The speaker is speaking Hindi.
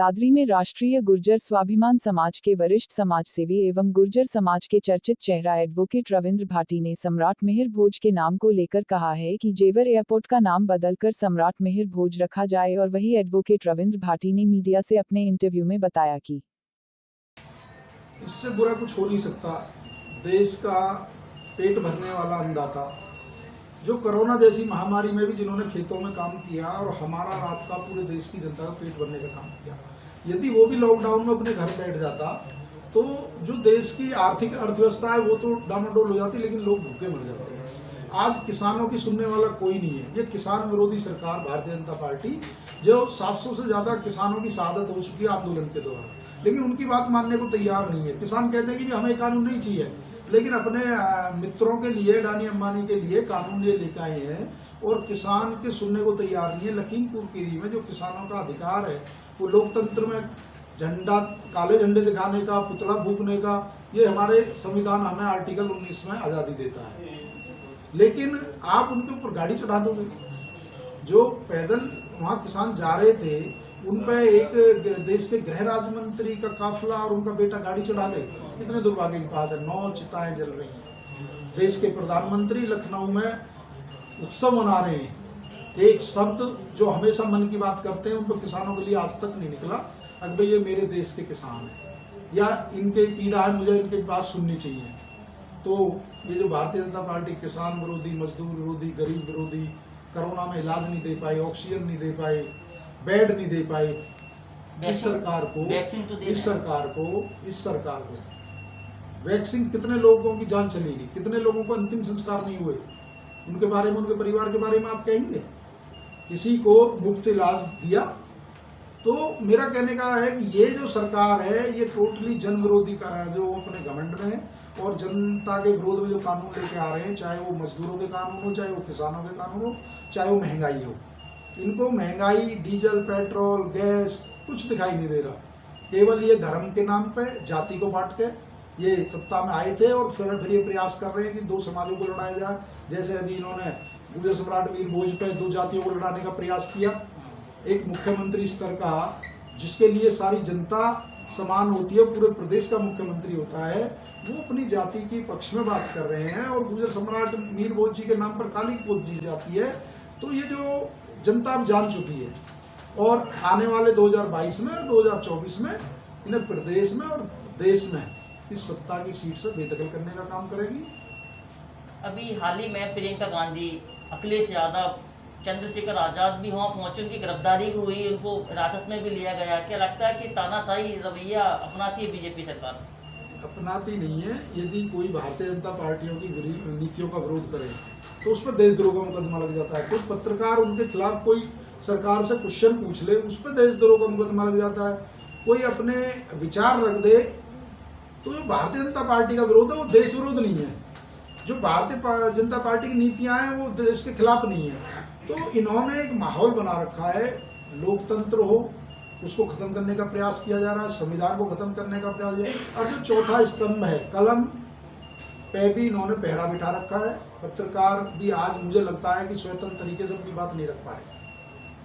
दादरी में राष्ट्रीय गुर्जर स्वाभिमान समाज के वरिष्ठ समाजसेवी एवं गुर्जर समाज के चर्चित चेहरा एडवोकेट रविंद्र भाटी ने सम्राट मिहिर भोज के नाम को लेकर कहा है कि जेवर एयरपोर्ट का नाम बदलकर सम्राट मिहिर भोज रखा जाए। और वही एडवोकेट रविंद्र भाटी ने मीडिया से अपने इंटरव्यू में बताया कि इससे बुरा कुछ हो नहीं सकता। देश का पेट भरने वाला अन्नदाता, जो कोरोना जैसी महामारी में भी जिन्होंने खेतों में काम किया और हमारा रात का पूरे देश की जनता का पेट भरने का काम किया, यदि वो भी लॉकडाउन में अपने घर बैठ जाता तो जो देश की आर्थिक अर्थव्यवस्था है वो तो डामाडोल हो जाती, लेकिन लोग भूखे मर जाते हैं। आज किसानों की सुनने वाला कोई नहीं है। ये किसान विरोधी सरकार भारतीय जनता पार्टी, जो 700 से ज़्यादा किसानों की शहादत हो चुकी है आंदोलन के दौरान, लेकिन उनकी बात मानने को तैयार नहीं है। किसान कहते हैं कि हमें कानून नहीं चाहिए, लेकिन अपने मित्रों के लिए, अडानी अंबानी के लिए कानून ये लेकर आए हैं और किसान के सुनने को तैयार नहीं है। लखीमपुर खीरी में जो किसानों का अधिकार है, वो लोकतंत्र में झंडा, काले झंडे दिखाने का, पुतला फूकने का, ये हमारे संविधान हमें आर्टिकल 19 में आज़ादी देता है। लेकिन आप उनके ऊपर गाड़ी चढ़ा दोगे। जो पैदल वहाँ किसान जा रहे थे, उन पर एक देश के गृह राज्य मंत्री का काफिला और उनका बेटा गाड़ी चढ़ा दे, कितने दुर्भाग्य की बात है। 9 चिताएं जल रही हैं। देश के प्रधानमंत्री लखनऊ में उत्सव मना रहे हैं। एक शब्द जो हमेशा मन की बात करते हैं, उन पर किसानों के लिए आज तक नहीं निकला। अगर भाई ये मेरे देश के किसान हैं या इनके पीड़ा है, मुझे इनकी बात सुननी चाहिए। तो ये जो भारतीय जनता पार्टी किसान विरोधी, मजदूर विरोधी, गरीब विरोधी, कोरोना में इलाज नहीं दे पाए, ऑक्सीजन नहीं दे पाए, बेड नहीं दे पाए, इस सरकार को वैक्सीन, कितने लोगों की जान चलेगी, कितने लोगों को अंतिम संस्कार नहीं हुए, उनके बारे में, उनके परिवार के बारे में आप कहेंगे? किसी को मुफ्त इलाज दिया? तो मेरा कहने का है कि ये जो सरकार है, ये टोटली जन विरोधी का है, जो अपने घमंड में है और जनता के विरोध में जो कानून लेके आ रहे हैं, चाहे वो मजदूरों के कानून हो, चाहे वो किसानों के कानून हो, चाहे वो महंगाई हो। इनको महंगाई, डीजल, पेट्रोल, गैस कुछ दिखाई नहीं दे रहा। केवल ये धर्म के नाम पे, जाति को बांट के ये सत्ता में आए थे और फिर ये प्रयास कर रहे हैं कि दो समाजों को लड़ाया जाए। जैसे अभी इन्होंने गुर्जर सम्राट मिहिर भोज पे 2 जातियों को लड़ाने का प्रयास किया। एक मुख्यमंत्री स्तर का, जिसके लिए सारी जनता समान होती है, पूरे प्रदेश का मुख्यमंत्री होता है, वो अपनी जाति के पक्ष में बात कर रहे हैं और गुर्जर सम्राट मिहिर भोज जी के नाम पर काली पोत दी जाती है। तो ये जो जनता अब जान चुकी है और आने वाले 2022 में और 2024 में इन्हें प्रदेश में और देश में इस सत्ता की सीट से बेदखल करने का काम करेगी। अभी हाल ही में प्रियंका गांधी, अखिलेश यादव, चंद्रशेखर आजाद भी वहाँ पहुंचे, उनकी गिरफ्तारी भी हुई, उनको हिरासत में भी लिया गया। क्या लगता है कि तानाशाही रवैया अपनाती है बीजेपी सरकार? अपनाती नहीं है। यदि कोई भारतीय जनता पार्टियों की नीतियों का विरोध करे तो उस पर देशद्रोह का मुकदमा लग जाता है। कोई पत्रकार उनके खिलाफ कोई सरकार से क्वेश्चन पूछ ले, उस पर देशद्रोह का मुकदमा लग जाता है। कोई अपने विचार रख दे, तो जो भारतीय जनता पार्टी का विरोध है वो देश विरोध नहीं है। जो भारतीय जनता पार्टी की नीतियां हैं वो देश के खिलाफ नहीं है। तो इन्होंने एक माहौल बना रखा है, लोकतंत्र हो उसको खत्म करने का प्रयास किया जा रहा है, संविधान को खत्म करने का प्रयास है। और जो चौथा स्तंभ है, कलम पे भी इन्होंने पहरा बिठा रखा है। पत्रकार भी आज मुझे लगता है कि स्वतंत्र तरीके से अपनी बात नहीं रख पा रहे।